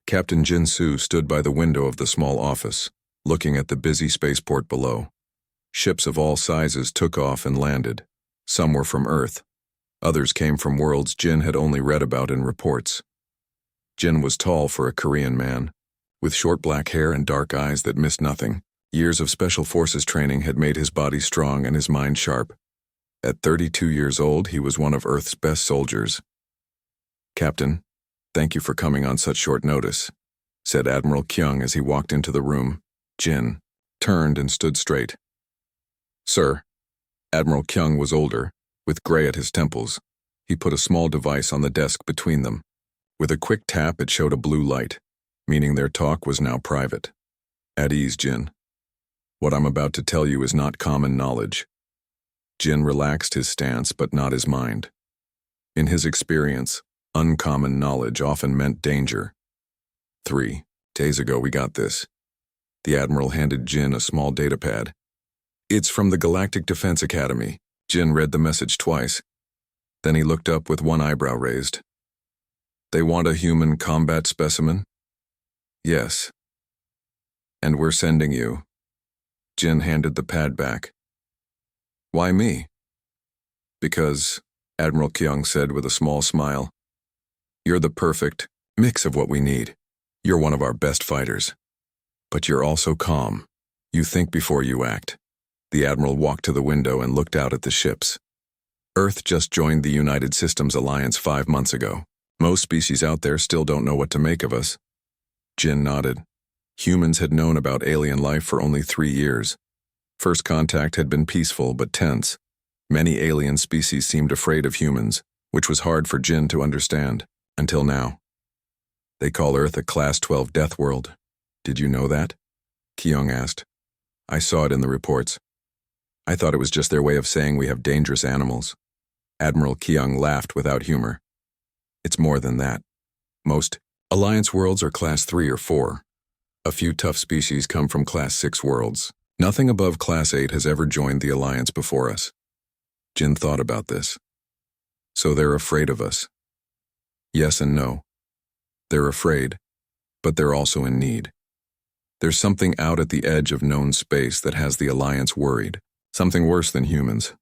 Captain Jinsu stood by the window of the small office, looking at the busy spaceport below. Ships of all sizes took off and landed. Some were from Earth. Others came from worlds Jin had only read about in reports. Jin was tall for a Korean man, with short black hair and dark eyes that missed nothing. Years of special forces training had made his body strong and his mind sharp. At 32 years old, he was one of Earth's best soldiers. "Captain, thank you for coming on such short notice," said Admiral Kyung as he walked into the room. Jin turned and stood straight. "Sir." Admiral Kyung was older, with gray at his temples. He put a small device on the desk between them. With a quick tap, it showed a blue light, meaning their talk was now private. "At ease, Jin. What I'm about to tell you is not common knowledge." Jin relaxed his stance, but not his mind. In his experience, uncommon knowledge often meant danger. 3 days ago we got this. The Admiral handed Jin a small datapad. "It's from the Galactic Defense Academy." Jin read the message twice. Then he looked up with one eyebrow raised. "They want a human combat specimen?" "Yes. And we're sending you." Jin handed the pad back. "Why me?" "Because," Admiral Kyung said with a small smile, "you're the perfect mix of what we need. You're one of our best fighters. But you're also calm. You think before you act." The Admiral walked to the window and looked out at the ships. Earth just joined the United Systems Alliance 5 months ago. Most species out there still don't know what to make of us. Jin nodded. Humans had known about alien life for only 3 years. First contact had been peaceful but tense. Many alien species seemed afraid of humans, which was hard for Jin to understand, until now. "They call Earth a Class 12 death world. Did you know that?" Kyung asked. "I saw it in the reports. I thought it was just their way of saying we have dangerous animals." Admiral Kyung laughed without humor. "It's more than that. Most Alliance worlds are Class 3 or 4. A few tough species come from Class 6 worlds. Nothing above Class 8 has ever joined the Alliance before us." Jin thought about this. "So they're afraid of us?" "Yes and no. They're afraid, but they're also in need. There's something out at the edge of known space that has the Alliance worried. Something worse than humans."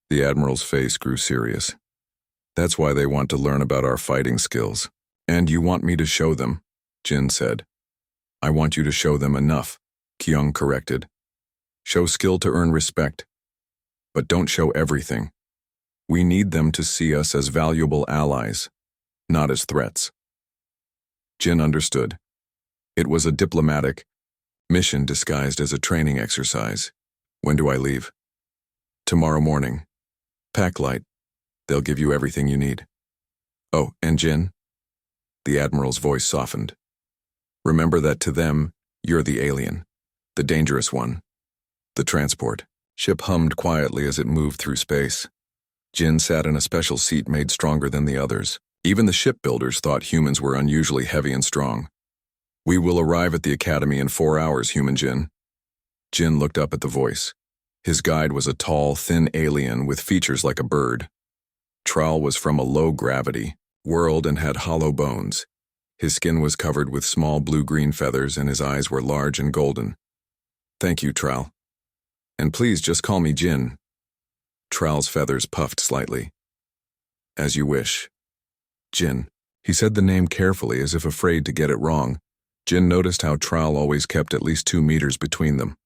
The Admiral's face grew serious. "That's why they want to learn about our fighting skills. And you want me to show them," Jin said. "I want you to show them enough," Kyung corrected. "Show skill to earn respect. But don't show everything. We need them to see us as valuable allies, not as threats." Jin understood. It was a diplomatic mission disguised as a training exercise. "When do I leave?" "Tomorrow morning. Pack light. They'll give you everything you need." "Oh, and Jin?" The Admiral's voice softened. "Remember that to them, you're the alien, the dangerous one. The transport." Ship hummed quietly as it moved through space. Jin sat in a special seat made stronger than the others. Even the shipbuilders thought humans were unusually heavy and strong. "We will arrive at the Academy in 4 hours, human Jin." Jin looked up at the voice. His guide was a tall, thin alien with features like a bird. Tral was from a low-gravity world and had hollow bones. His skin was covered with small blue-green feathers and his eyes were large and golden. "Thank you, Tral. And please just call me Jin." Tral's feathers puffed slightly. "As you wish." "Jin." He said the name carefully as if afraid to get it wrong. Jin noticed how Tral always kept at least 2 meters between them.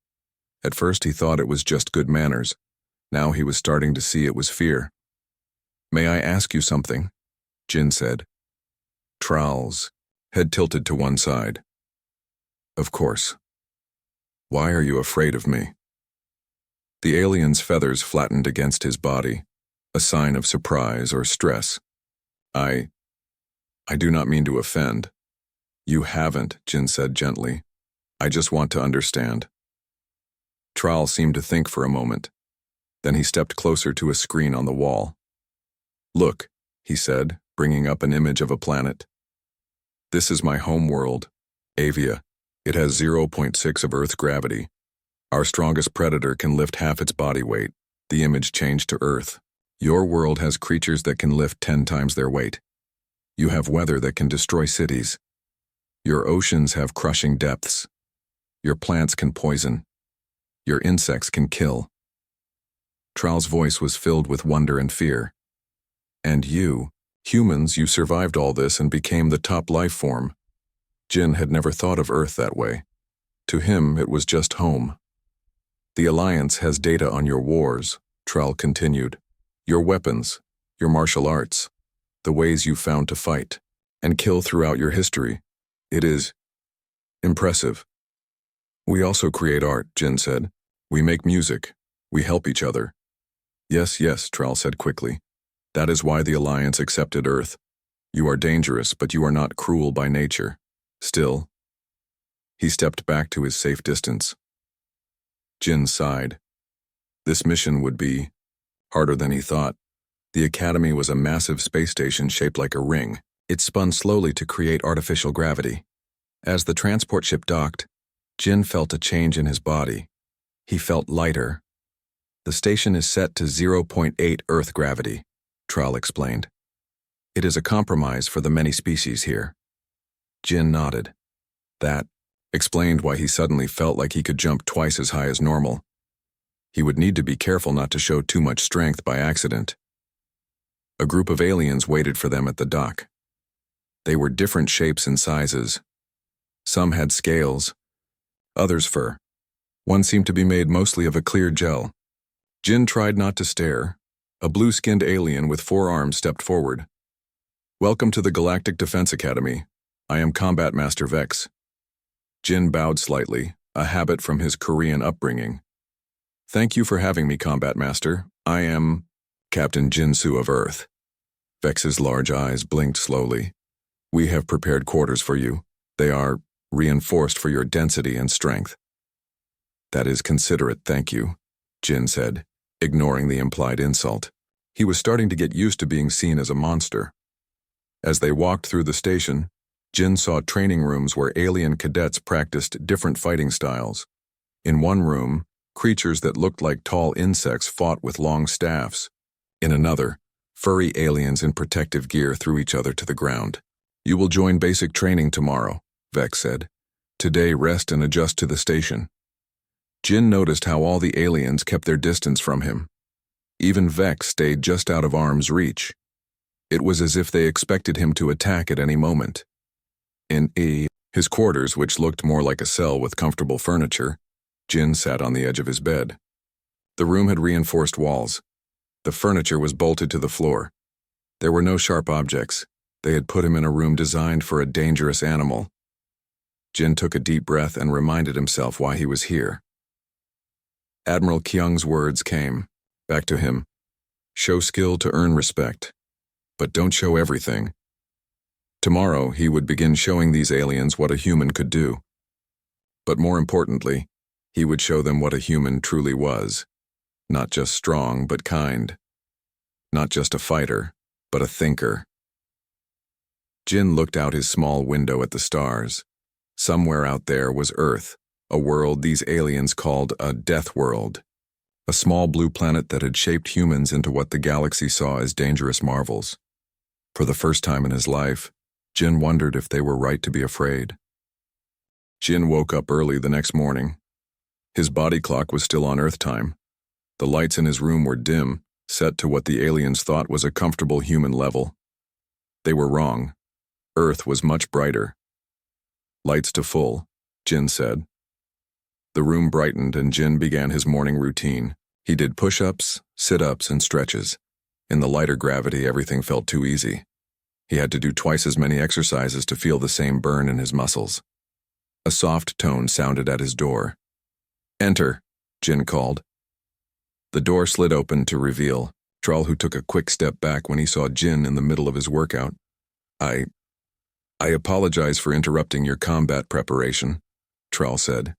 At first he thought it was just good manners. Now he was starting to see it was fear. "May I ask you something?" Jin said. Tral's head tilted to one side. "Of course. Why are you afraid of me?" The alien's feathers flattened against his body, a sign of surprise or stress. I do not mean to offend." "You haven't," Jin said gently. "I just want to understand." Tral seemed to think for a moment. Then he stepped closer to a screen on the wall. "Look," he said, bringing up an image of a planet. "This is my home world, Avia. It has 0.6 of Earth's gravity. Our strongest predator can lift half its body weight." The image changed to Earth. "Your world has creatures that can lift 10 times their weight. You have weather that can destroy cities. Your oceans have crushing depths. Your plants can poison. Your insects can kill. Tral's voice was filled with wonder and fear. And you, humans, you survived all this and became the top life form. Jin had never thought of Earth that way. To him, it was just home. The Alliance has data on your wars, Tral continued. Your weapons, your martial arts, the ways you found to fight and kill throughout your history. It is impressive. We also create art, Jin said. We make music. We help each other. Yes, Tral said quickly. That is why the Alliance accepted Earth. You are dangerous, but you are not cruel by nature. Still, he stepped back to his safe distance. Jin sighed. This mission would be harder than he thought. The Academy was a massive space station shaped like a ring. It spun slowly to create artificial gravity. As the transport ship docked, Jin felt a change in his body. He felt lighter. The station is set to 0.8 Earth gravity, Tral explained. It is a compromise for the many species here. Jin nodded. That explained why he suddenly felt like he could jump twice as high as normal. He would need to be careful not to show too much strength by accident. A group of aliens waited for them at the dock. They were different shapes and sizes. Some had scales, others fur. One seemed to be made mostly of a clear gel. Jin tried not to stare. A blue-skinned alien with 4 arms stepped forward. Welcome to the Galactic Defense Academy. I am Combat Master Vex. Jin bowed slightly, a habit from his Korean upbringing. Thank you for having me, Combat Master. I am Captain Jinsu of Earth. Vex's large eyes blinked slowly. We have prepared quarters for you. They are reinforced for your density and strength. That is considerate, thank you, Jin said, ignoring the implied insult. He was starting to get used to being seen as a monster. As they walked through the station, Jin saw training rooms where alien cadets practiced different fighting styles. In one room, creatures that looked like tall insects fought with long staffs. In another, furry aliens in protective gear threw each other to the ground. You will join basic training tomorrow, Vex said. Today, rest and adjust to the station. Jin noticed how all the aliens kept their distance from him. Even Vex stayed just out of arm's reach. It was as if they expected him to attack at any moment. In his quarters, which looked more like a cell with comfortable furniture, Jin sat on the edge of his bed. The room had reinforced walls. The furniture was bolted to the floor. There were no sharp objects. They had put him in a room designed for a dangerous animal. Jin took a deep breath and reminded himself why he was here. Admiral Kyung's words came back to him. Show skill to earn respect, but don't show everything. Tomorrow, he would begin showing these aliens what a human could do. But more importantly, he would show them what a human truly was. Not just strong, but kind. Not just a fighter, but a thinker. Jin looked out his small window at the stars. Somewhere out there was Earth, a world these aliens called a Deathworld. A small blue planet that had shaped humans into what the galaxy saw as dangerous marvels. For the first time in his life, Jin wondered if they were right to be afraid. Jin woke up early the next morning. His body clock was still on Earth time. The lights in his room were dim, set to what the aliens thought was a comfortable human level. They were wrong. Earth was much brighter. Lights to full, Jin said. The room brightened and Jin began his morning routine. He did push-ups, sit-ups, and stretches. In the lighter gravity, everything felt too easy. He had to do twice as many exercises to feel the same burn in his muscles. A soft tone sounded at his door. Enter, Jin called. The door slid open to reveal Tral, who took a quick step back when he saw Jin in the middle of his workout. I apologize for interrupting your combat preparation, Tral said.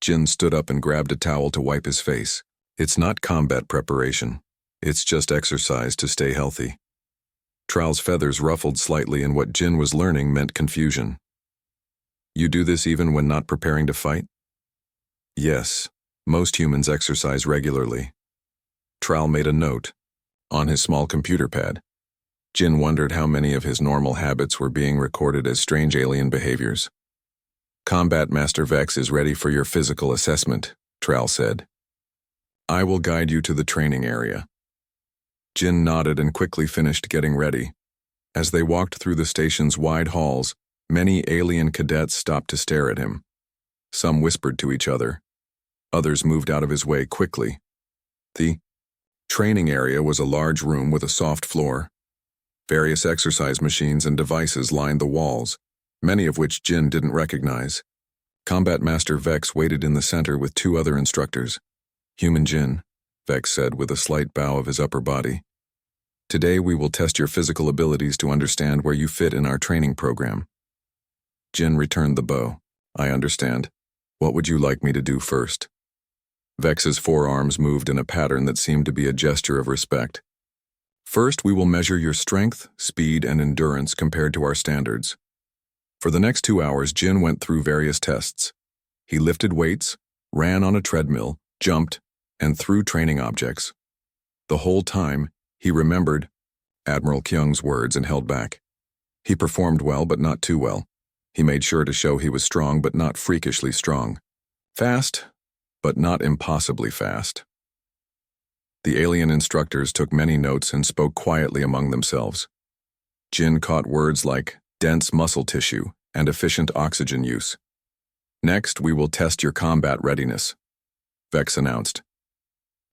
Jin stood up and grabbed a towel to wipe his face. It's not combat preparation. It's just exercise to stay healthy. Tral's feathers ruffled slightly, and what Jin was learning meant confusion. You do this even when not preparing to fight? Yes, most humans exercise regularly. Tral made a note on his small computer pad. Jin wondered how many of his normal habits were being recorded as strange alien behaviors. Combat Master Vex is ready for your physical assessment, Tral said. I will guide you to the training area. Jin nodded and quickly finished getting ready. As they walked through the station's wide halls, many alien cadets stopped to stare at him. Some whispered to each other. Others moved out of his way quickly. The training area was a large room with a soft floor. Various exercise machines and devices lined the walls, many of which Jin didn't recognize. Combat Master Vex waited in the center with two other instructors. Human Jin, Vex said with a slight bow of his upper body. Today we will test your physical abilities to understand where you fit in our training program. Jin returned the bow. I understand. What would you like me to do first? Vex's forearms moved in a pattern that seemed to be a gesture of respect. First, we will measure your strength, speed, and endurance compared to our standards. For the next 2 hours, Jin went through various tests. He lifted weights, ran on a treadmill, jumped, and threw training objects. The whole time, he remembered Admiral Kyung's words and held back. He performed well, but not too well. He made sure to show he was strong, but not freakishly strong. Fast, but not impossibly fast. The alien instructors took many notes and spoke quietly among themselves. Jin caught words like dense muscle tissue and efficient oxygen use. Next, we will test your combat readiness, Vex announced.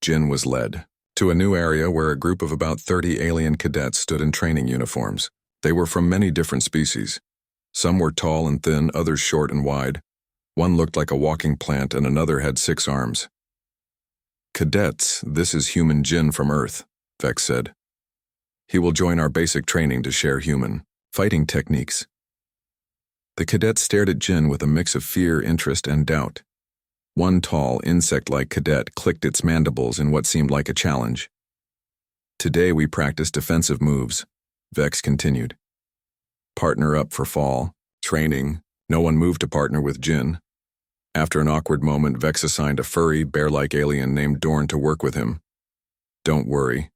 Jin was led to a new area where a group of about 30 alien cadets stood in training uniforms. They were from many different species. Some were tall and thin, others short and wide. One looked like a walking plant and another had 6 arms. Cadets, this is Human Jin from Earth, Vex said. He will join our basic training to share human fighting techniques. The cadets stared at Jin with a mix of fear, interest, and doubt. One tall, insect-like cadet clicked its mandibles in what seemed like a challenge. Today we practice defensive moves, Vex continued. Partner up for fall, training. No one moved to partner with Jin. After an awkward moment, Vex assigned a furry, bear-like alien named Dorn to work with him. Don't worry,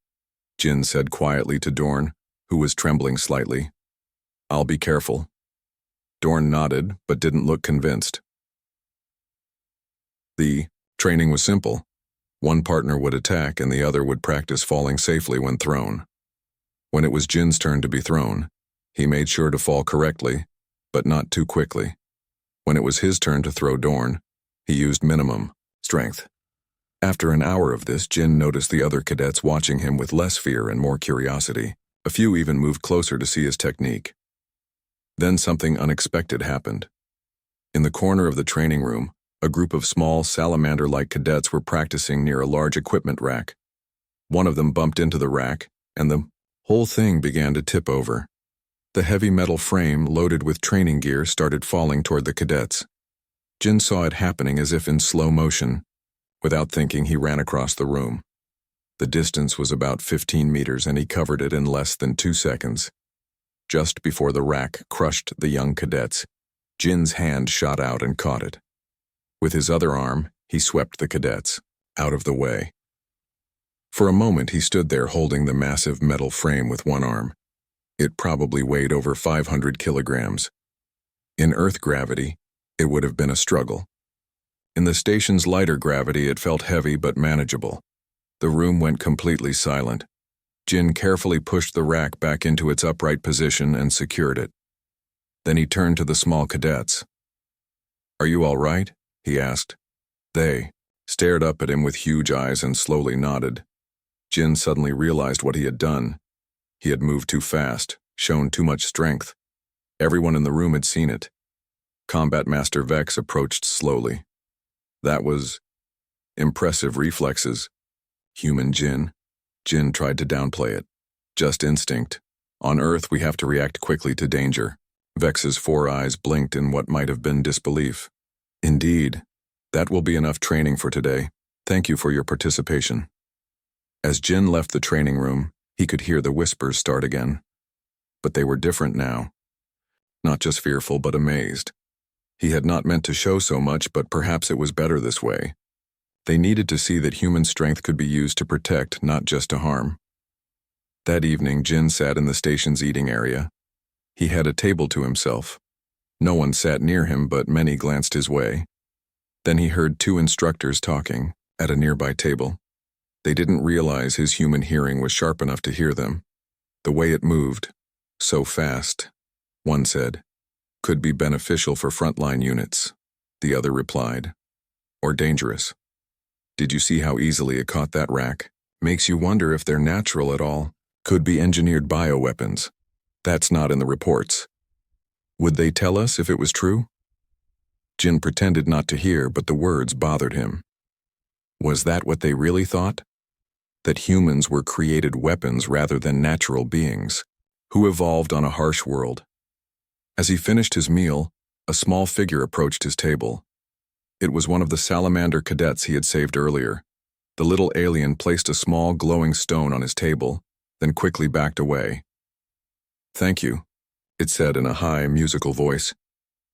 Jin said quietly to Dorn, who was trembling slightly. I'll be careful. Dorn nodded, but didn't look convinced. The training was simple. One partner would attack and the other would practice falling safely when thrown. When it was Jin's turn to be thrown, he made sure to fall correctly, but not too quickly. When it was his turn to throw Dorn, he used minimum strength. After an hour of this, Jin noticed the other cadets watching him with less fear and more curiosity. A few even moved closer to see his technique. Then something unexpected happened. In the corner of the training room, a group of small salamander-like cadets were practicing near a large equipment rack. One of them bumped into the rack, and the whole thing began to tip over. The heavy metal frame, loaded with training gear, started falling toward the cadets. Jin saw it happening as if in slow motion. Without thinking, he ran across the room. The distance was about 15 meters, and he covered it in less than 2 seconds. Just before the rack crushed the young cadets, Jin's hand shot out and caught it. With his other arm, he swept the cadets out of the way. For a moment, he stood there holding the massive metal frame with one arm. It probably weighed over 500 kilograms. In Earth gravity, it would have been a struggle. In the station's lighter gravity, it felt heavy but manageable. The room went completely silent. Jin carefully pushed the rack back into its upright position and secured it. Then he turned to the small cadets. Are you all right? He asked. They stared up at him with huge eyes and slowly nodded. Jin suddenly realized what he had done. He had moved too fast, shown too much strength. Everyone in the room had seen it. Combat Master Vex approached slowly. That was impressive reflexes. Human Jin. Jin tried to downplay it. Just instinct. On Earth, we have to react quickly to danger. Vex's 4 eyes blinked in what might have been disbelief. Indeed. That will be enough training for today. Thank you for your participation. As Jin left the training room, he could hear the whispers start again. But they were different now. Not just fearful, but amazed. He had not meant to show so much, but perhaps it was better this way. They needed to see that human strength could be used to protect, not just to harm. That evening, Jin sat in the station's eating area. He had a table to himself. No one sat near him, but many glanced his way. Then he heard two instructors talking at a nearby table. They didn't realize his human hearing was sharp enough to hear them. The way it moved, so fast, one said, could be beneficial for frontline units. The other replied, or dangerous. Did you see how easily it caught that rack? Makes you wonder if they're natural at all. Could be engineered bioweapons. That's not in the reports. Would they tell us if it was true? Jin pretended not to hear, but the words bothered him. Was that what they really thought? That humans were created weapons rather than natural beings, who evolved on a harsh world? As he finished his meal, a small figure approached his table. It was one of the salamander cadets he had saved earlier. The little alien placed a small glowing stone on his table, then quickly backed away. "Thank you," it said in a high, musical voice.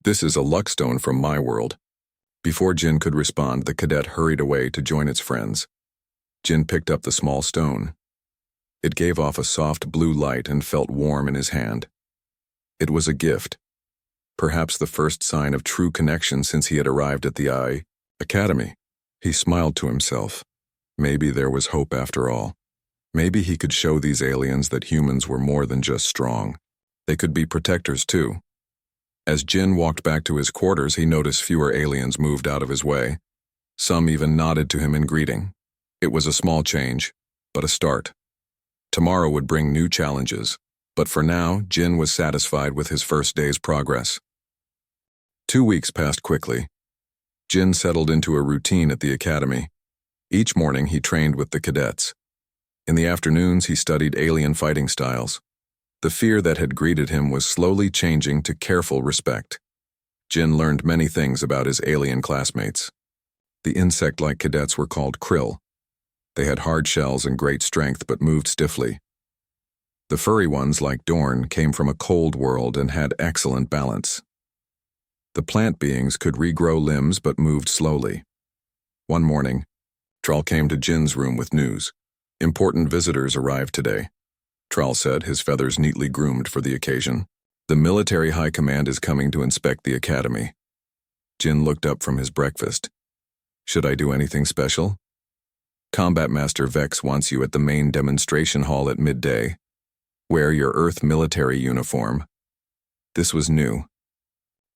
"This is a luck stone from my world." Before Jin could respond, the cadet hurried away to join its friends. Jin picked up the small stone. It gave off a soft blue light and felt warm in his hand. It was a gift, perhaps the first sign of true connection since he had arrived at the Academy. He smiled to himself. Maybe there was hope after all. Maybe he could show these aliens that humans were more than just strong. They could be protectors too. As Jin walked back to his quarters, he noticed fewer aliens moved out of his way. Some even nodded to him in greeting. It was a small change, but a start. Tomorrow would bring new challenges, but for now, Jin was satisfied with his first day's progress. 2 weeks passed quickly. Jin settled into a routine at the academy. Each morning, he trained with the cadets. In the afternoons, he studied alien fighting styles. The fear that had greeted him was slowly changing to careful respect. Jin learned many things about his alien classmates. The insect-like cadets were called krill. They had hard shells and great strength but moved stiffly. The furry ones, like Dorn, came from a cold world and had excellent balance. The plant beings could regrow limbs but moved slowly. One morning, Trull came to Jin's room with news. Important visitors arrived today, Trull said, his feathers neatly groomed for the occasion. The military high command is coming to inspect the academy. Jin looked up from his breakfast. Should I do anything special? Combat Master Vex wants you at the main demonstration hall at midday. Wear your Earth military uniform. This was new.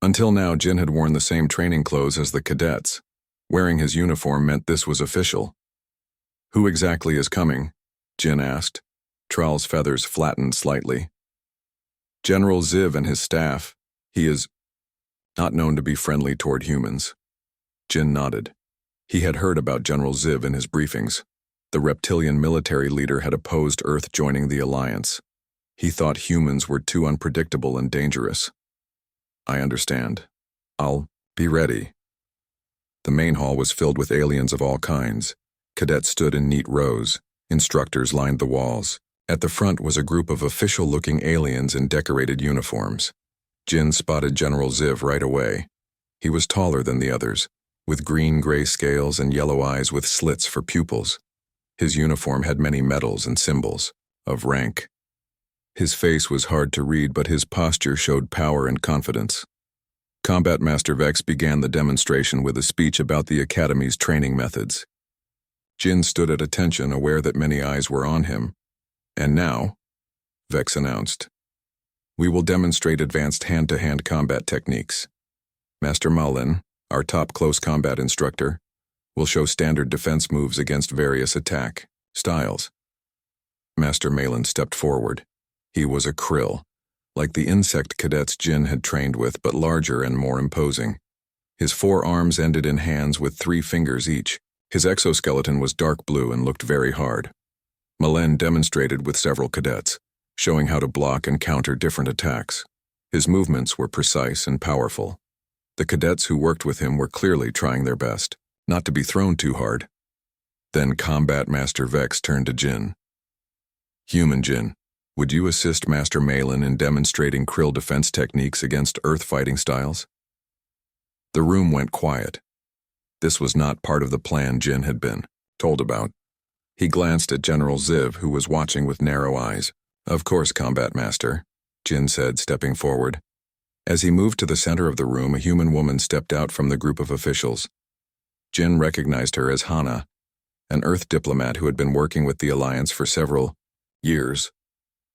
Until now, Jin had worn the same training clothes as the cadets. Wearing his uniform meant this was official. Who exactly is coming? Jin asked. Trull's feathers flattened slightly. General Ziv and his staff. He is not known to be friendly toward humans. Jin nodded. He had heard about General Ziv in his briefings. The reptilian military leader had opposed Earth joining the alliance. He thought humans were too unpredictable and dangerous. I understand. I'll be ready. The main hall was filled with aliens of all kinds. Cadets stood in neat rows. Instructors lined the walls. At the front was a group of official-looking aliens in decorated uniforms. Jin spotted General Ziv right away. He was taller than the others, with green-gray scales and yellow eyes with slits for pupils. His uniform had many medals and symbols of rank. His face was hard to read, but his posture showed power and confidence. Combat Master Vex began the demonstration with a speech about the Academy's training methods. Jin stood at attention, aware that many eyes were on him. And now, Vex announced, we will demonstrate advanced hand-to-hand combat techniques. Master Malin, our top close combat instructor, will show standard defense moves against various attack styles. Master Malin stepped forward. He was a krill, like the insect cadets Jin had trained with, but larger and more imposing. His 4 arms ended in hands with 3 fingers each. His exoskeleton was dark blue and looked very hard. Malin demonstrated with several cadets, showing how to block and counter different attacks. His movements were precise and powerful. The cadets who worked with him were clearly trying their best, not to be thrown too hard. Then Combat Master Vex turned to Jin. Human Jin, would you assist Master Malin in demonstrating krill defense techniques against Earth fighting styles? The room went quiet. This was not part of the plan Jin had been told about. He glanced at General Ziv, who was watching with narrow eyes. "Of course, Combat Master," Jin said, stepping forward. As he moved to the center of the room, a human woman stepped out from the group of officials. Jin recognized her as Hana, an Earth diplomat who had been working with the Alliance for several years.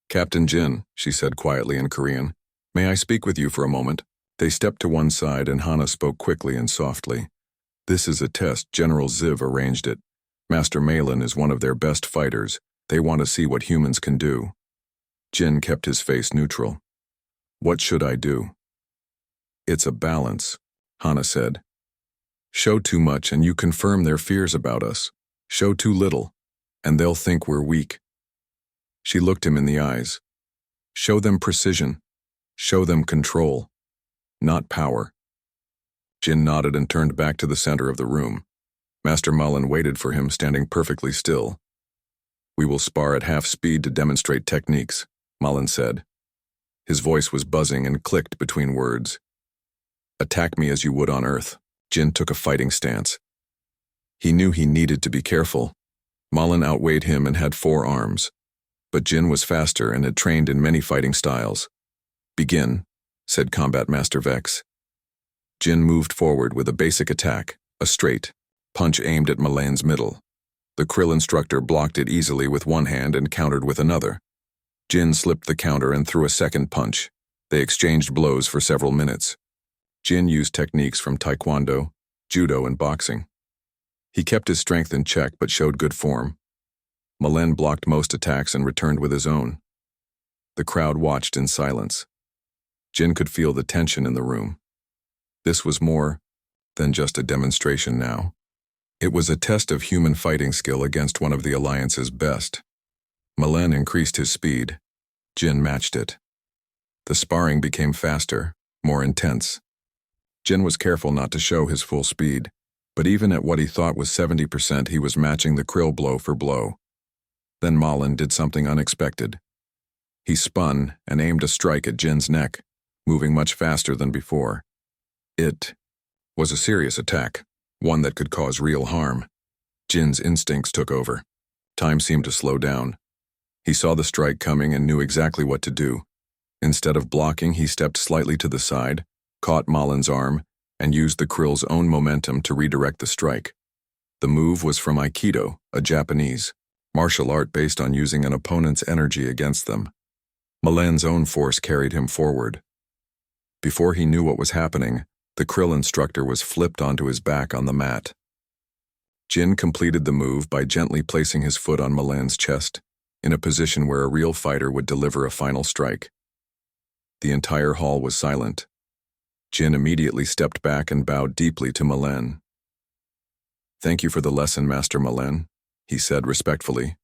"Captain Jin," she said quietly in Korean, "may I speak with you for a moment?" They stepped to one side and Hana spoke quickly and softly. "This is a test. General Ziv arranged it. Master Malin is one of their best fighters. They want to see what humans can do." Jin kept his face neutral. "What should I do?" "It's a balance," Hana said. "Show too much and you confirm their fears about us. Show too little, and they'll think we're weak." She looked him in the eyes. "Show them precision. Show them control. Not power." Jin nodded and turned back to the center of the room. Master Mullen waited for him, standing perfectly still. "We will spar at half speed to demonstrate techniques," Mullen said. His voice was buzzing and clicked between words. "Attack me as you would on Earth." Jin took a fighting stance. He knew he needed to be careful. Mullen outweighed him and had 4 arms. But Jin was faster and had trained in many fighting styles. "Begin," said Combat Master Vex. Jin moved forward with a basic attack, a straight punch aimed at Mullen's middle. The Krill instructor blocked it easily with one hand and countered with another. Jin slipped the counter and threw a second punch. They exchanged blows for several minutes. Jin used techniques from Taekwondo, Judo, and boxing. He kept his strength in check but showed good form. Mullen blocked most attacks and returned with his own. The crowd watched in silence. Jin could feel the tension in the room. This was more than just a demonstration now. It was a test of human fighting skill against one of the Alliance's best. Mullen increased his speed. Jin matched it. The sparring became faster, more intense. Jin was careful not to show his full speed, but even at what he thought was 70%, he was matching the Krill blow for blow. Then Mullen did something unexpected. He spun and aimed a strike at Jin's neck, moving much faster than before. It was a serious attack, one that could cause real harm. Jin's instincts took over. Time seemed to slow down. He saw the strike coming and knew exactly what to do. Instead of blocking, he stepped slightly to the side, caught Mullen's arm, and used the Krill's own momentum to redirect the strike. The move was from Aikido, a Japanese martial art based on using an opponent's energy against them. Mullen's own force carried him forward. Before he knew what was happening, the Krill instructor was flipped onto his back on the mat. Jin completed the move by gently placing his foot on Mullen's chest, in a position where a real fighter would deliver a final strike. The entire hall was silent. Jin immediately stepped back and bowed deeply to Mullen. "Thank you for the lesson, Master Mullen," he said respectfully.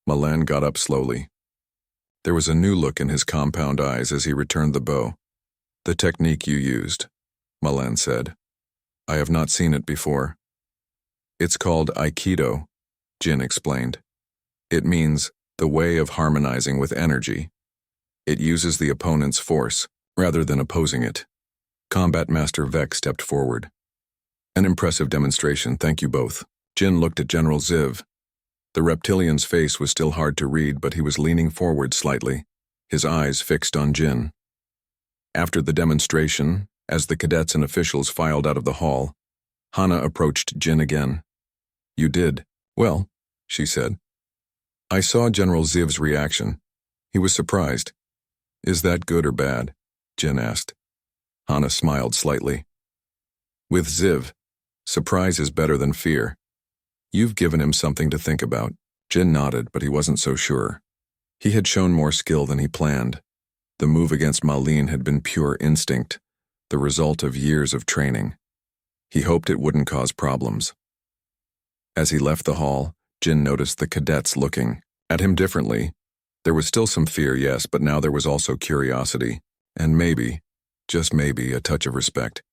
Mullen got up slowly. There was a new look in his compound eyes as he returned the bow. "The technique you used," Mullen said. "I have not seen it before." "It's called Aikido," Jin explained. "It means the way of harmonizing with energy. It uses the opponent's force, rather than opposing it." Combat Master Vex stepped forward. "An impressive demonstration, thank you both." Jin looked at General Ziv. The reptilian's face was still hard to read, but he was leaning forward slightly, his eyes fixed on Jin. After the demonstration, as the cadets and officials filed out of the hall, Hana approached Jin again. "You did well," she said. "I saw General Ziv's reaction. He was surprised." "Is that good or bad?" Jin asked. Hana smiled slightly. "With Ziv, surprise is better than fear. You've given him something to think about." Jin nodded, but he wasn't so sure. He had shown more skill than he planned. The move against Malin had been pure instinct, the result of years of training. He hoped it wouldn't cause problems. As he left the hall, Jin noticed the cadets looking at him differently. There was still some fear, yes, but now there was also curiosity, and maybe, just maybe, a touch of respect.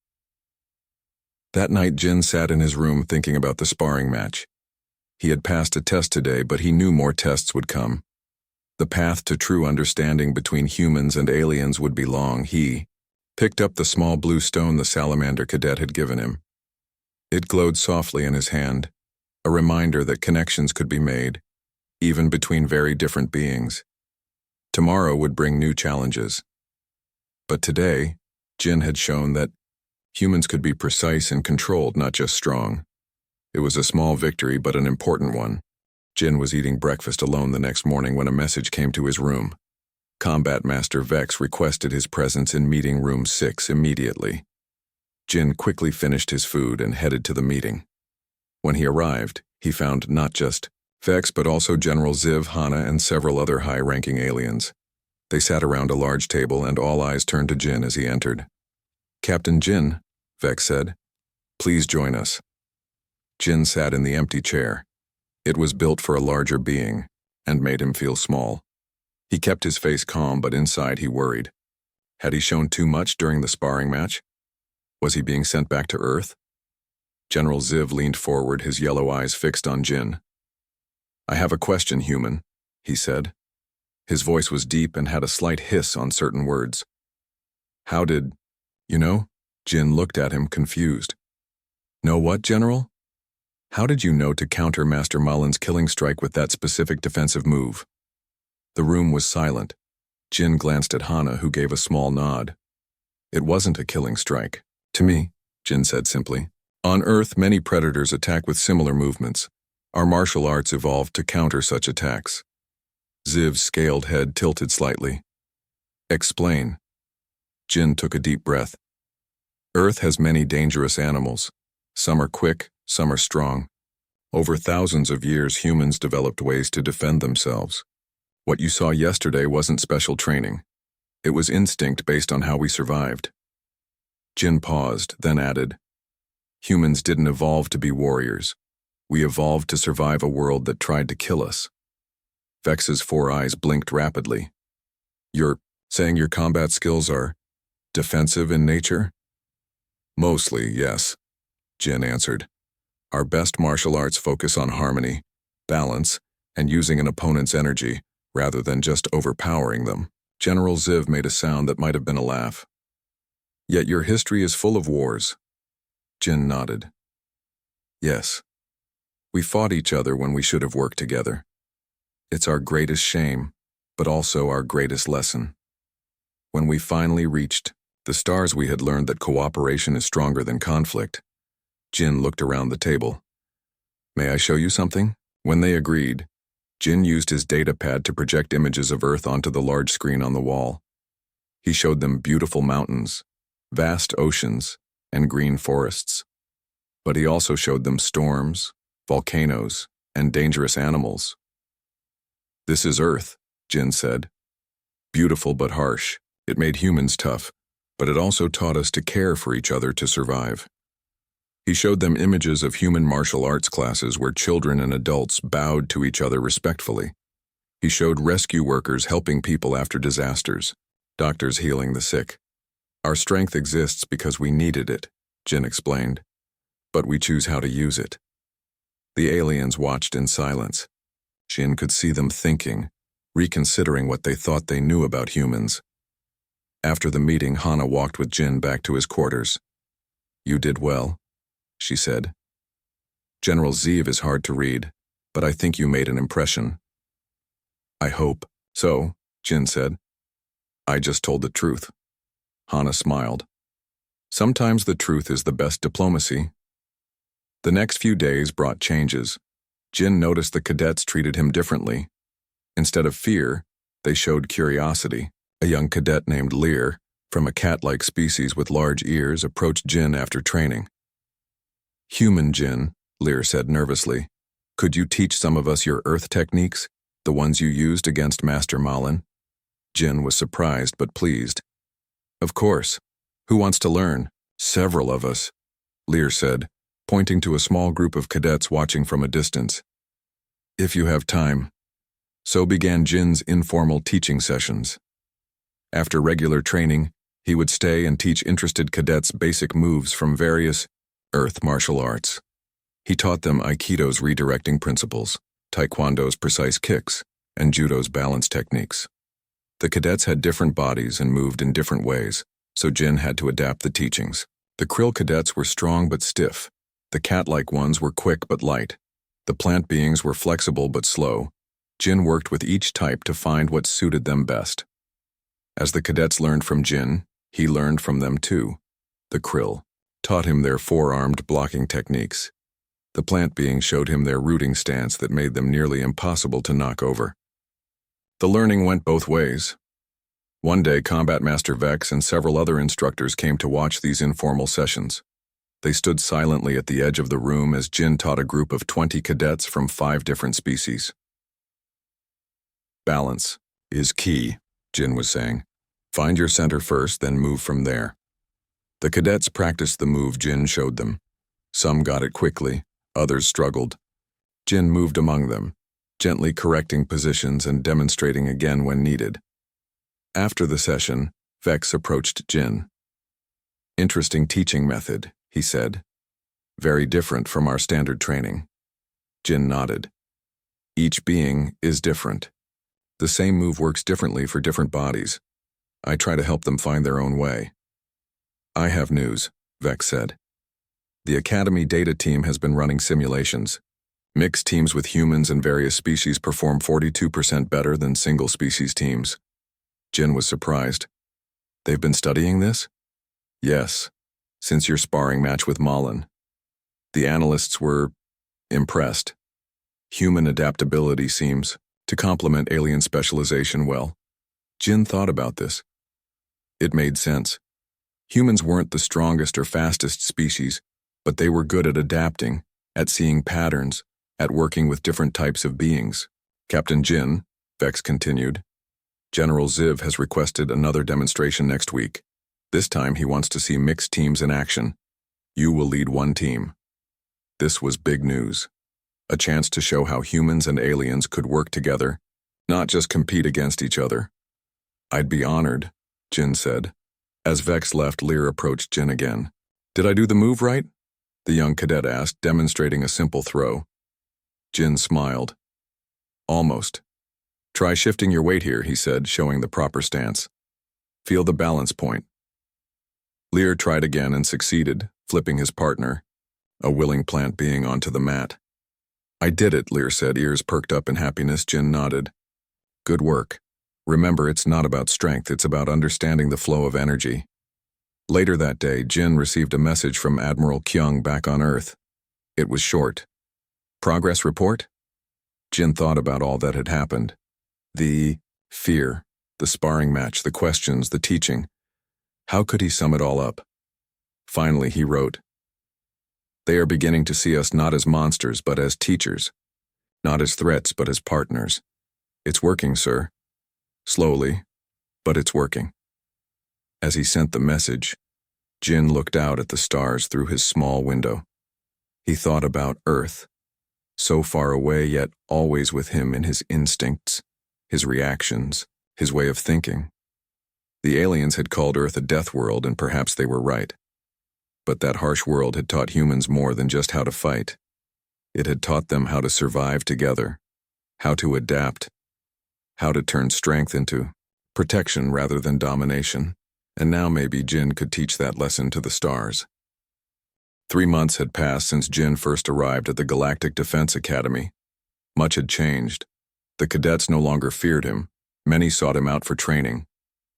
That night, Jin sat in his room thinking about the sparring match. He had passed a test today, but he knew more tests would come. The path to true understanding between humans and aliens would be long. He picked up the small blue stone the salamander cadet had given him. It glowed softly in his hand, a reminder that connections could be made, even between very different beings. Tomorrow would bring new challenges. But today, Jin had shown that humans could be precise and controlled, not just strong. It was a small victory, but an important one. Jin was eating breakfast alone the next morning when a message came to his room. Combat Master Vex requested his presence in meeting room 6 immediately. Jin quickly finished his food and headed to the meeting. When he arrived, he found not just Vex but also General Ziv, Hana, and several other high-ranking aliens. They sat around a large table and all eyes turned to Jin as he entered. "Captain Jin," Vex said, "please join us." Jin sat in the empty chair. It was built for a larger being and made him feel small. He kept his face calm, but inside he worried. Had he shown too much during the sparring match? Was he being sent back to Earth? General Ziv leaned forward, his yellow eyes fixed on Jin. "I have a question, human," he said. His voice was deep and had a slight hiss on certain words. "How did, you know?" Jin looked at him, confused. "Know what, General? How did you know to counter Master Malin's killing strike with that specific defensive move?" The room was silent. Jin glanced at Hana, who gave a small nod. "It wasn't a killing strike. To me," Jin said simply. "On Earth, many predators attack with similar movements. Our martial arts evolved to counter such attacks." Ziv's scaled head tilted slightly. "Explain." Jin took a deep breath. "Earth has many dangerous animals. Some are quick, some are strong. Over thousands of years, humans developed ways to defend themselves. What you saw yesterday wasn't special training. It was instinct based on how we survived." Jin paused, then added, "Humans didn't evolve to be warriors. We evolved to survive a world that tried to kill us." Vex's 4 eyes blinked rapidly. "You're saying your combat skills are defensive in nature?" "Mostly, yes," Jin answered. "Our best martial arts focus on harmony, balance, and using an opponent's energy, rather than just overpowering them." General Ziv made a sound that might have been a laugh. "Yet your history is full of wars." Jin nodded. "Yes. We fought each other when we should have worked together. It's our greatest shame, but also our greatest lesson. When we finally reached the stars, we had learned that cooperation is stronger than conflict." Jin looked around the table. "May I show you something?" When they agreed, Jin used his data pad to project images of Earth onto the large screen on the wall. He showed them beautiful mountains, vast oceans, and green forests. But he also showed them storms, volcanoes, and dangerous animals. "This is Earth," Jin said. "Beautiful but harsh. It made humans tough, but it also taught us to care for each other to survive." He showed them images of human martial arts classes where children and adults bowed to each other respectfully. He showed rescue workers helping people after disasters, doctors healing the sick. "Our strength exists because we needed it," Jin explained, "but we choose how to use it." The aliens watched in silence. Jin could see them thinking, reconsidering what they thought they knew about humans. After the meeting, Hana walked with Jin back to his quarters. "You did well," she said. "General Ziv is hard to read, but I think you made an impression." "I hope so," Jin said. "I just told the truth." Hana smiled. "Sometimes the truth is the best diplomacy." The next few days brought changes. Jin noticed the cadets treated him differently. Instead of fear, they showed curiosity. A young cadet named Lear, from a cat-like species with large ears, approached Jin after training. "Human Jin," Lear said nervously, "could you teach some of us your Earth techniques, the ones you used against Master Malin?" Jin was surprised but pleased. "Of course. Who wants to learn?" "Several of us," Lear said, pointing to a small group of cadets watching from a distance. "If you have time." So began Jin's informal teaching sessions. After regular training, he would stay and teach interested cadets basic moves from various Earth martial arts. He taught them Aikido's redirecting principles, Taekwondo's precise kicks, and Judo's balance techniques. The cadets had different bodies and moved in different ways, so Jin had to adapt the teachings. The krill cadets were strong but stiff. The cat-like ones were quick but light. The plant beings were flexible but slow. Jin worked with each type to find what suited them best. As the cadets learned from Jin, he learned from them too. The krill taught him their four-armed blocking techniques. The plant beings showed him their rooting stance that made them nearly impossible to knock over. The learning went both ways. One day, Combat Master Vex and several other instructors came to watch these informal sessions. They stood silently at the edge of the room as Jin taught a group of 20 cadets from 5 different species. Balance is key, Jin was saying. Find your center first, then move from there. The cadets practiced the move Jin showed them. Some got it quickly, others struggled. Jin moved among them, gently correcting positions and demonstrating again when needed. After the session, Vex approached Jin. "Interesting teaching method," he said. "Very different from our standard training." Jin nodded. "Each being is different. The same move works differently for different bodies. I try to help them find their own way." "I have news," Vex said. "The Academy data team has been running simulations. Mixed teams with humans and various species perform 42% better than single-species teams." Jin was surprised. "They've been studying this?" "Yes, since your sparring match with Malin." The analysts were impressed. Human adaptability seems to complement alien specialization well. Jin thought about this. It made sense. Humans weren't the strongest or fastest species, but they were good at adapting, at seeing patterns, at working with different types of beings. "Captain Jin," Vex continued, "General Ziv has requested another demonstration next week. This time he wants to see mixed teams in action. You will lead one team." This was big news. A chance to show how humans and aliens could work together, not just compete against each other. "I'd be honored," Jin said. As Vex left, Lear approached Jin again. "Did I do the move right?" the young cadet asked, demonstrating a simple throw. Jin smiled. "Almost. Try shifting your weight here," he said, showing the proper stance. "Feel the balance point." Lear tried again and succeeded, flipping his partner, a willing plant being, onto the mat. "I did it," Lear said, ears perked up in happiness. Jin nodded. "Good work. Remember, it's not about strength, it's about understanding the flow of energy." Later that day, Jin received a message from Admiral Kyung back on Earth. It was short. "Progress report?" Jin thought about all that had happened. The fear, the sparring match, the questions, the teaching. How could he sum it all up? Finally, he wrote, "They are beginning to see us not as monsters, but as teachers. Not as threats, but as partners. It's working, sir. Slowly, but it's working." As he sent the message, Jin looked out at the stars through his small window. He thought about Earth, so far away yet always with him in his instincts, his reactions, his way of thinking. The aliens had called Earth a death world, and perhaps they were right. But that harsh world had taught humans more than just how to fight. It had taught them how to survive together, how to adapt, how to turn strength into protection rather than domination. And now maybe Jin could teach that lesson to the stars. 3 months had passed since Jin first arrived at the Galactic Defense Academy. Much had changed. The cadets no longer feared him. Many sought him out for training.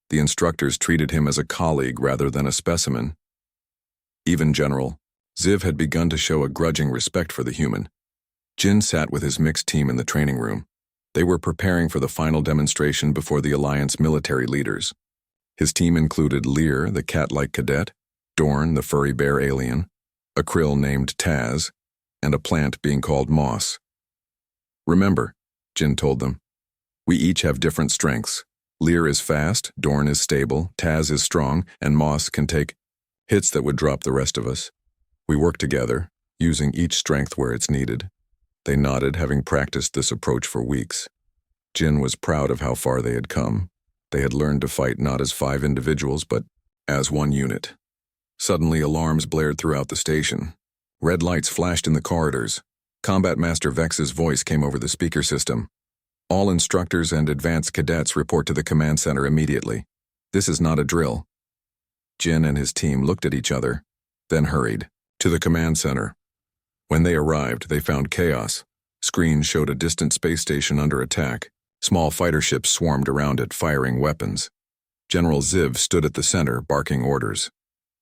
The instructors treated him as a colleague rather than a specimen. Even General Ziv had begun to show a grudging respect for the human. Jin sat with his mixed team in the training room. They were preparing for the final demonstration before the Alliance military leaders. His team included Lear, the cat-like cadet, Dorn, the furry bear alien, a krill named Taz, and a plant being called Moss. "Remember," Jin told them, "we each have different strengths. Lear is fast, Dorn is stable, Taz is strong, and Moss can take hits that would drop the rest of us. We work together, using each strength where it's needed." They nodded, having practiced this approach for weeks. Jin was proud of how far they had come. They had learned to fight not as 5 individuals, but as one unit. Suddenly, alarms blared throughout the station. Red lights flashed in the corridors. Combat Master Vex's voice came over the speaker system. "All instructors and advanced cadets report to the command center immediately. This is not a drill." Jin and his team looked at each other, then hurried to the command center. When they arrived, they found chaos. Screens showed a distant space station under attack. Small fighter ships swarmed around it, firing weapons. General Ziv stood at the center, barking orders.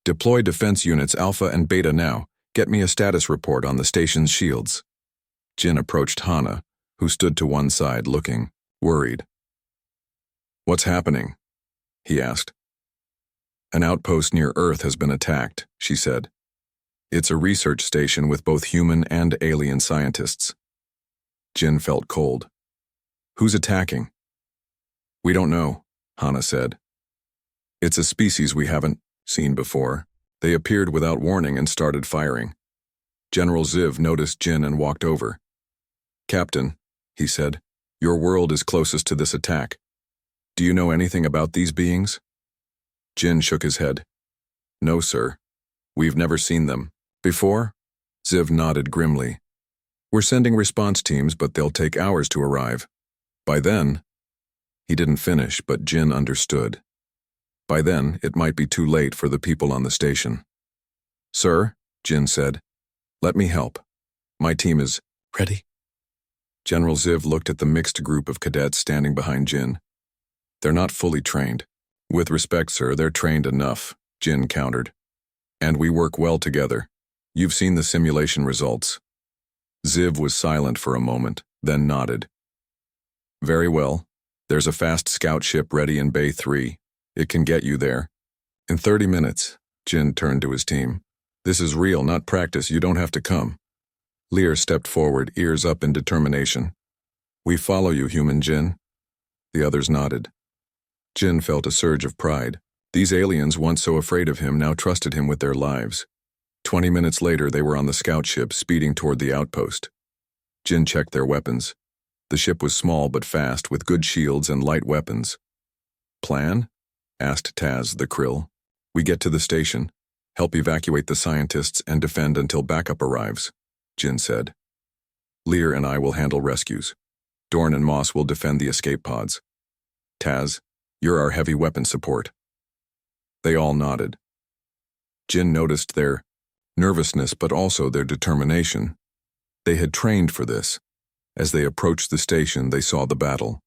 Deploy defense units Alpha and Beta now. Get me a status report on the station's shields. Jin approached Hana, who stood to one side, looking worried. What's happening? He asked. An outpost near Earth has been attacked, she said. It's a research station with both human and alien scientists. Jin felt cold. Who's attacking? We don't know, Hana said. It's a species we haven't seen before. They appeared without warning and started firing. General Ziv noticed Jin and walked over. Captain, he said, your world is closest to this attack. Do you know anything about these beings? Jin shook his head. No, sir. We've never seen them. Before? Ziv nodded grimly. We're sending response teams, but they'll take hours to arrive. By then, he didn't finish, but Jin understood. By then, it might be too late for the people on the station. Sir, Jin said, let me help. My team is ready. General Ziv looked at the mixed group of cadets standing behind Jin. They're not fully trained. With respect, sir, they're trained enough, Jin countered. And we work well together. You've seen the simulation results. Ziv was silent for a moment, then nodded. Very well. There's a fast scout ship ready in Bay 3. It can get you there. In 30 minutes, Jin turned to his team. This is real, not practice. You don't have to come. Lear stepped forward, ears up in determination. We follow you, human Jin. The others nodded. Jin felt a surge of pride. These aliens, once so afraid of him, now trusted him with their lives. 20 minutes later, they were on the scout ship, speeding toward the outpost. Jin checked their weapons. The ship was small but fast, with good shields and light weapons. Plan? Asked Taz, the Krill. We get to the station, help evacuate the scientists, and defend until backup arrives, Jin said. Lear and I will handle rescues. Dorn and Moss will defend the escape pods. Taz, you're our heavy weapon support. They all nodded. Jin noticed their nervousness but also their determination. They had trained for this. As they approached the station, they saw the battle.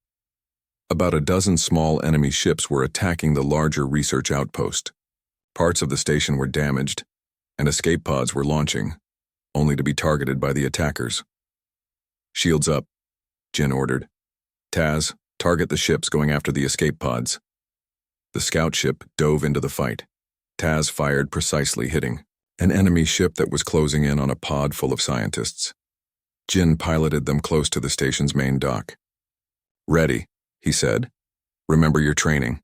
About a dozen small enemy ships were attacking the larger research outpost. Parts of the station were damaged, and escape pods were launching, only to be targeted by the attackers. Shields up, Jin ordered. Taz, target the ships going after the escape pods. The scout ship dove into the fight. Taz fired precisely, hitting an enemy ship that was closing in on a pod full of scientists. Jin piloted them close to the station's main dock. Ready, he said. Remember your training.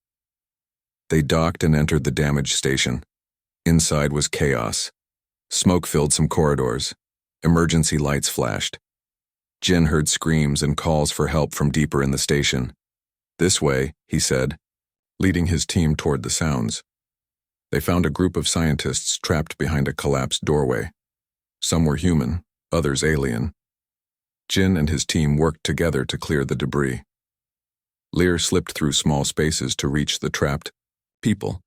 They docked and entered the damaged station. Inside was chaos. Smoke filled some corridors. Emergency lights flashed. Jin heard screams and calls for help from deeper in the station. This way, he said, leading his team toward the sounds. They found a group of scientists trapped behind a collapsed doorway. Some were human, others alien. Jin and his team worked together to clear the debris. Lear slipped through small spaces to reach the trapped people.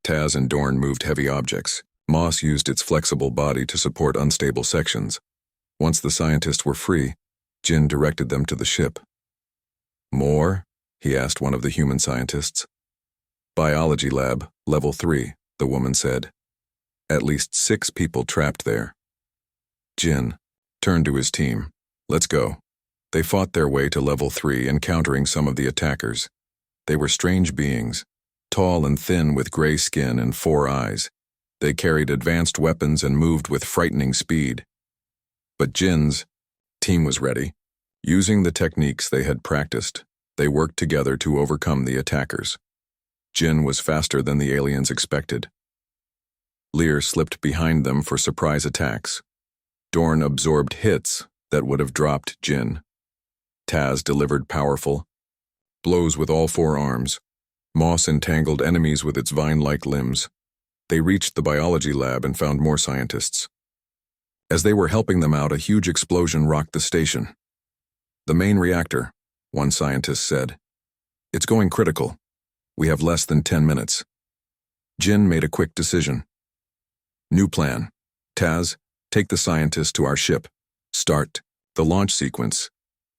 Taz and Dorn moved heavy objects. Moss used its flexible body to support unstable sections. Once the scientists were free, Jin directed them to the ship. More? He asked one of the human scientists. Biology lab, level 3, the woman said. At least 6 people trapped there. Jin turned to his team. Let's go. They fought their way to level 3, encountering some of the attackers. They were strange beings, tall and thin with gray skin and 4 eyes. They carried advanced weapons and moved with frightening speed. But Jin's team was ready. Using the techniques they had practiced, they worked together to overcome the attackers. Jin was faster than the aliens expected. Lear slipped behind them for surprise attacks. Dorn absorbed hits that would have dropped Jin. Taz delivered powerful blows with all 4 arms. Moss entangled enemies with its vine-like limbs. They reached the biology lab and found more scientists. As they were helping them out, a huge explosion rocked the station. The main reactor, one scientist said. It's going critical. We have less than 10 minutes. Jin made a quick decision. New plan. Taz, take the scientists to our ship. Start The launch sequence.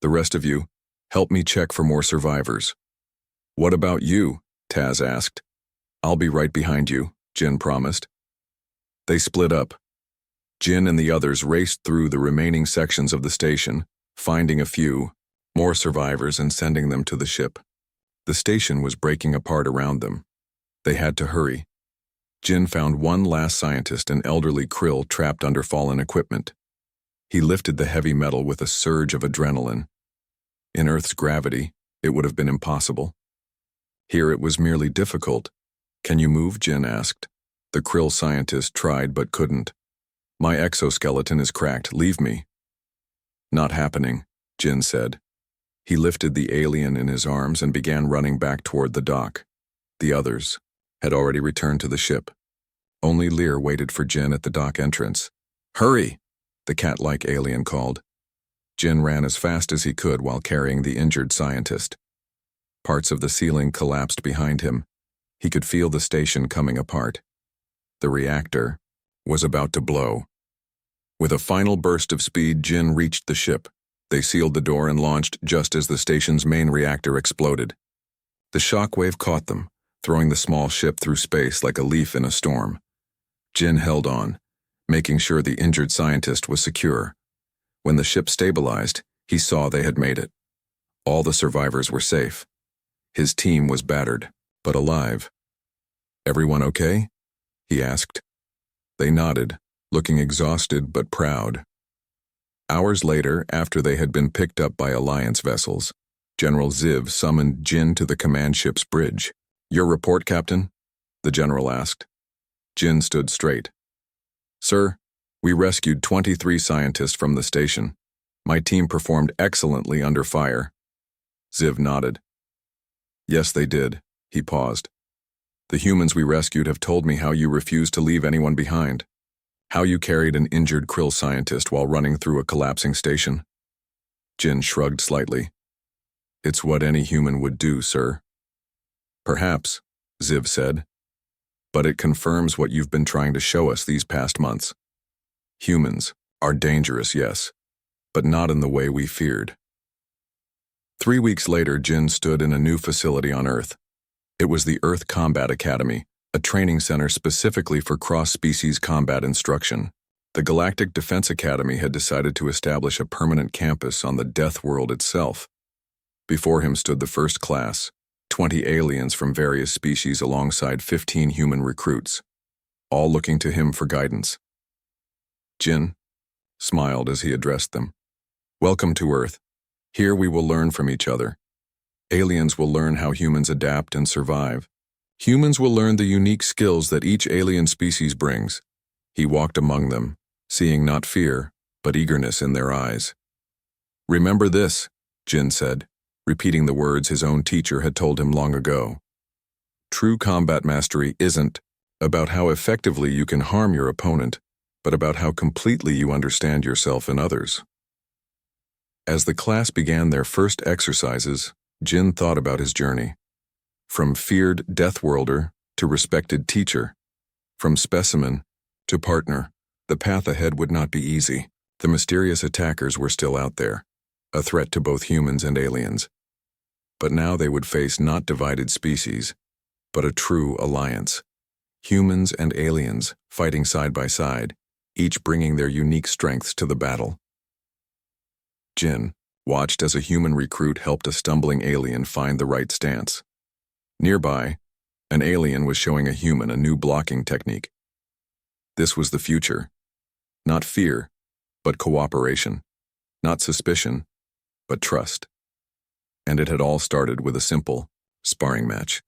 The rest of you, help me check for more survivors. What about you? Taz asked. I'll be right behind you, Jin promised. They split up. Jin and the others raced through the remaining sections of the station, finding a few more survivors and sending them to the ship. The station was breaking apart around them. They had to hurry. Jin found one last scientist, an elderly Krill trapped under fallen equipment. He lifted the heavy metal with a surge of adrenaline. In Earth's gravity, it would have been impossible. Here it was merely difficult. Can you move? Jin asked. The Krill scientist tried but couldn't. My exoskeleton is cracked, leave me. Not happening, Jin said. He lifted the alien in his arms and began running back toward the dock. The others had already returned to the ship. Only Lear waited for Jin at the dock entrance. Hurry, the cat-like alien called. Jin ran as fast as he could while carrying the injured scientist. Parts of the ceiling collapsed behind him. He could feel the station coming apart. The reactor was about to blow. With a final burst of speed, Jin reached the ship. They sealed the door and launched just as the station's main reactor exploded. The shockwave caught them, throwing the small ship through space like a leaf in a storm. Jin held on, making sure the injured scientist was secure. When the ship stabilized, he saw they had made it. All the survivors were safe. His team was battered, but alive. Everyone okay? He asked. They nodded, looking exhausted but proud. Hours later, after they had been picked up by Alliance vessels, General Ziv summoned Jin to the command ship's bridge. Your report, Captain? The general asked. Jin stood straight. Sir, we rescued 23 scientists from the station. My team performed excellently under fire. Ziv nodded. Yes, they did. He paused. The humans we rescued have told me how you refused to leave anyone behind. How you carried an injured Krill scientist while running through a collapsing station. Jin shrugged slightly. It's what any human would do, sir. Perhaps, Ziv said. But it confirms what you've been trying to show us these past months. Humans are dangerous, yes, but not in the way we feared. 3 weeks later, Jin stood in a new facility on Earth. It was the Earth Combat Academy, a training center specifically for cross-species combat instruction. The Galactic Defense Academy had decided to establish a permanent campus on the Deathworld itself. Before him stood the first class, 20 aliens from various species alongside 15 human recruits, all looking to him for guidance. Jin smiled as he addressed them. Welcome to Earth. Here we will learn from each other. Aliens will learn how humans adapt and survive. Humans will learn the unique skills that each alien species brings. He walked among them, seeing not fear, but eagerness in their eyes. Remember this, Jin said, repeating the words his own teacher had told him long ago. True combat mastery isn't about how effectively you can harm your opponent, but about how completely you understand yourself and others. As the class began their first exercises, Jin thought about his journey. From feared Deathworlder to respected teacher, from specimen to partner, the path ahead would not be easy. The mysterious attackers were still out there, a threat to both humans and aliens. But now they would face not divided species, but a true alliance. Humans and aliens fighting side by side, each bringing their unique strengths to the battle. Jin watched as a human recruit helped a stumbling alien find the right stance. Nearby, an alien was showing a human a new blocking technique. This was the future. Not fear, but cooperation. Not suspicion, but trust. And it had all started with a simple sparring match.